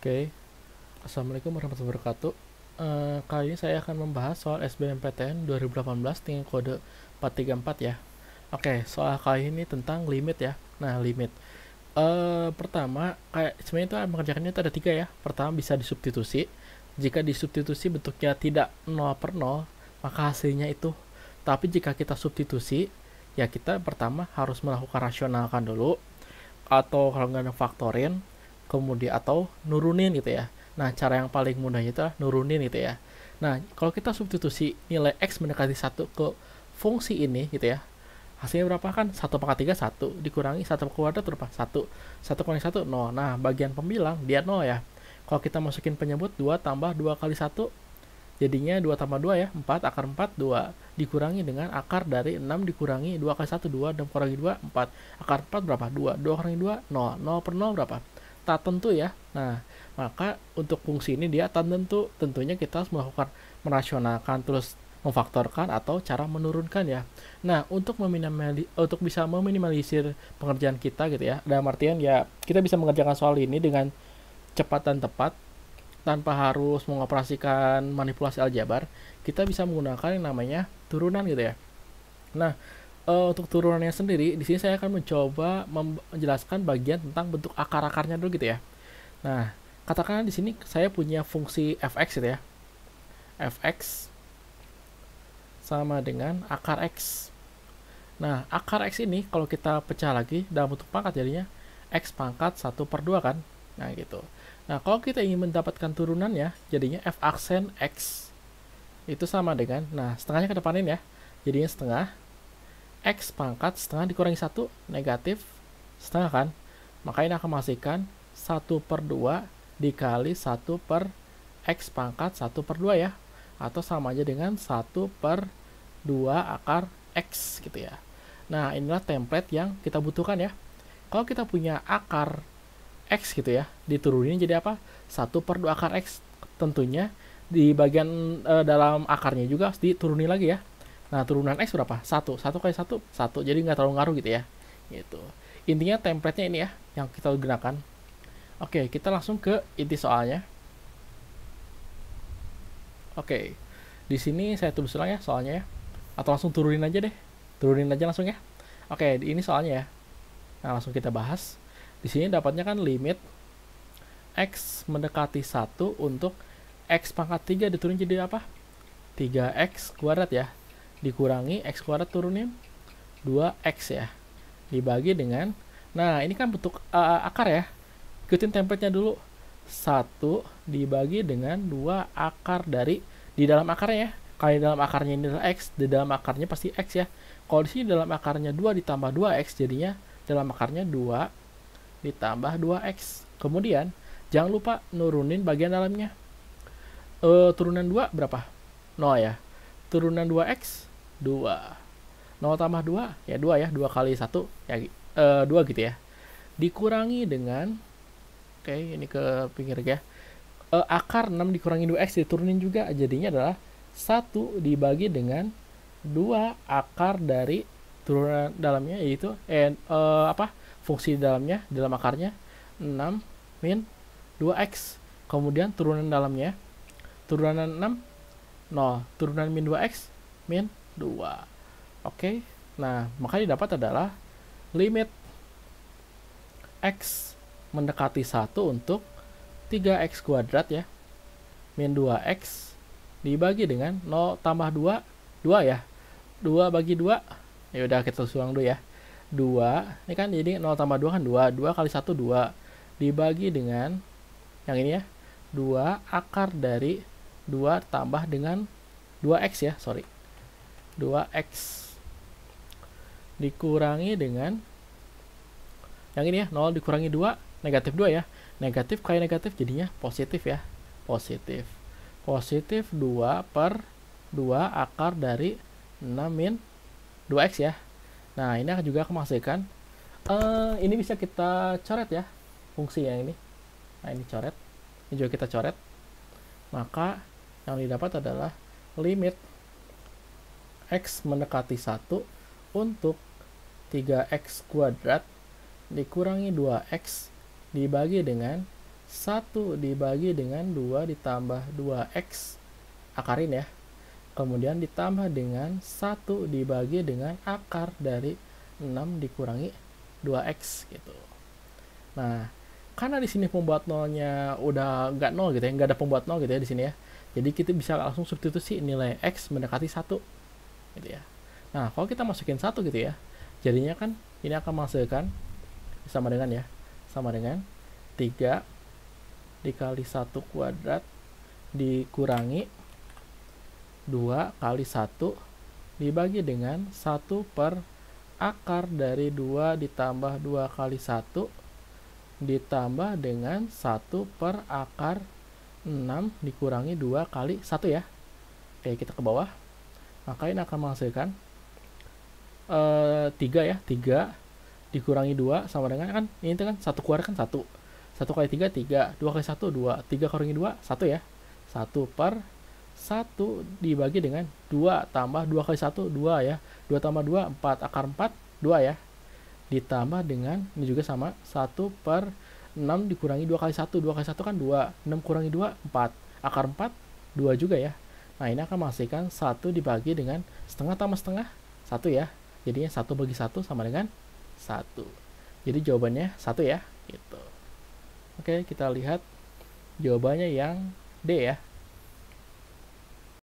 Oke, Assalamualaikum warahmatullahi wabarakatuh. Kali ini saya akan membahas soal SBMPTN 2018 dengan kode 434 ya. Oke, soal kali ini tentang limit ya. Nah, limit. Pertama, kayak sebenarnya itu mengerjakannya itu ada tiga ya. Pertama bisa disubstitusi. Jika disubstitusi bentuknya tidak 0 per 0, maka hasilnya itu. Tapi jika kita substitusi, ya kita pertama harus melakukan rasionalkan dulu, atau kalau nggak ada faktorin, kemudian atau nurunin gitu ya. Nah, cara yang paling mudahnya itu adalah nurunin gitu ya. Nah, kalau kita substitusi nilai x mendekati 1 ke fungsi ini gitu ya, hasilnya berapa kan? 1/3 1 dikurangi 1/2 berapa? 1. 1 kurangi 1 0. Nah, bagian pembilang dia 0 ya. Kalau kita masukin penyebut 2 tambah 2 kali 1, jadinya 2 tambah 2 ya, 4, akar 4, 2. Dikurangi dengan akar dari 6 dikurangi 2 kali 1, 2, dan kurangi 2, 4. Akar 4 berapa? 2. 2 kurangi 2, 0. 0 per 0 berapa? Tak tentu ya. Nah, maka untuk fungsi ini dia tak tentu. Tentunya kita harus melakukan merasionalkan, terus memfaktorkan atau cara menurunkan ya. Nah, untuk bisa meminimalisir pengerjaan kita gitu ya. Dalam artian ya, kita bisa mengerjakan soal ini dengan cepat dan tepat tanpa harus mengoperasikan manipulasi aljabar. Kita bisa menggunakan yang namanya turunan gitu ya. Nah, untuk turunannya sendiri, di sini saya akan mencoba menjelaskan bagian tentang bentuk akar-akarnya dulu gitu ya. Nah, katakan di sini saya punya fungsi fx gitu ya. Fx sama dengan akar x. Nah, akar x ini kalau kita pecah lagi dalam bentuk pangkat jadinya x pangkat 1/2 kan. Nah, gitu. Nah, kalau kita ingin mendapatkan turunannya, jadinya f aksen x itu sama dengan, nah, setengahnya ke depanin ya. Jadinya setengah x pangkat setengah dikurangi 1, negatif setengah kan. Maka ini akan menghasilkan 1/2 dikali 1 per x pangkat 1/2 ya. Atau sama aja dengan 1/2 akar x gitu ya. Nah, inilah template yang kita butuhkan ya. Kalau kita punya akar x gitu ya, diturunin jadi apa? 1/2 akar x. Tentunya di bagian dalam akarnya juga harus diturunin lagi ya. Nah, turunan x berapa? 1. 1 kali 1, 1. Jadi nggak terlalu ngaruh gitu ya. Gitu. Intinya template-nya ini ya yang kita gunakan. Oke, kita langsung ke inti soalnya. Oke. Di sini saya tulis ulang ya soalnya ya. Atau langsung turunin aja deh. Turunin aja langsung ya. Oke, ini soalnya ya. Nah, langsung kita bahas. Di sini dapatnya kan limit x mendekati 1 untuk x pangkat 3 diturunin jadi apa? 3x kuadrat ya. Dikurangi x kuadrat turunin 2x ya. Dibagi dengan, nah ini kan bentuk akar ya. Ikutin template-nya dulu. 1 dibagi dengan 2 akar dari, di dalam akarnya ya. Kalau di dalam akarnya ini adalah x, di dalam akarnya pasti x ya. Kalau di sini dalam akarnya 2 ditambah 2x, jadinya dalam akarnya 2 ditambah 2x. Kemudian, jangan lupa nurunin bagian dalamnya. Turunan 2 berapa? 0 ya. Turunan 2x, 2. 0 tambah 2, ya 2 ya. 2 kali 1, ya 2 gitu ya. Dikurangi dengan, oke, ini ke pinggir ya. Akar 6 dikurangi 2x diturunin juga, jadinya adalah 1 dibagi dengan 2 akar dari turunan dalamnya, yaitu fungsi dalamnya, dalam akarnya 6 min 2x. Kemudian turunan dalamnya, turunan 6 0, turunan min 2x min 2. Oke. Nah, maka didapat adalah limit x mendekati 1 untuk 3x kuadrat ya, min 2x dibagi dengan 0 tambah 2, 2 ya. 2 bagi 2, ya udah kita ulang dulu ya. 2, ini kan jadi 0 tambah 2 kan 2, 2 kali 1 2, dibagi dengan yang ini ya, 2 akar dari 2 tambah dengan 2x ya, sorry, 2x dikurangi dengan yang ini ya, 0 dikurangi 2, negatif 2 ya. Negatif kali negatif jadinya positif ya. Positif. Positif 2 per 2 akar dari 6 min 2x ya. Nah, ini akan juga menghasilkan, ini bisa kita coret ya, fungsi yang ini. Nah, ini coret. Ini juga kita coret. Maka yang didapat adalah limit x mendekati 1 untuk 3x kuadrat dikurangi 2x dibagi dengan 1 dibagi dengan 2 ditambah 2x akarin ya. Kemudian ditambah dengan 1 dibagi dengan akar dari 6 dikurangi 2x gitu. Nah, karena di sini pembuat nolnya udah nggak nol gitu ya, nggak ada pembuat nol gitu ya di sini ya. Jadi kita bisa langsung substitusi nilai x mendekati 1 gitu ya. Nah, kalau kita masukin 1 gitu ya, jadinya kan ini akan menghasilkan sama dengan ya, sama dengan 3 dikali 1 kuadrat dikurangi 2 kali 1 dibagi dengan 1 per akar dari 2 ditambah 2 kali 1 ditambah dengan 1 per akar 6 dikurangi 2 kali 1 ya. Oke, kita ke bawah. Maka ini akan menghasilkan 3 ya, 3 dikurangi 2 sama dengan kan ini kan 1 kuadrat kan 1. 1 kali 3 3, 2 kali 1 2, 3 kurangi 2 1 ya. 1 per 1 dibagi dengan 2 tambah 2 kali 1 2 ya. 2 tambah 2 4, akar 4 2 ya. Ditambah dengan ini juga sama 1 per 6 dikurangi 2 kali 1, 2 kali 1 kan 2, 6 kurangi 2 4, akar 4 2 juga ya. Nah, ini akan menghasilkan 1 dibagi dengan setengah tambah setengah 1 ya. Jadinya 1 bagi 1 sama dengan 1. Jadi jawabannya 1 ya gitu. Oke, kita lihat jawabannya yang D ya.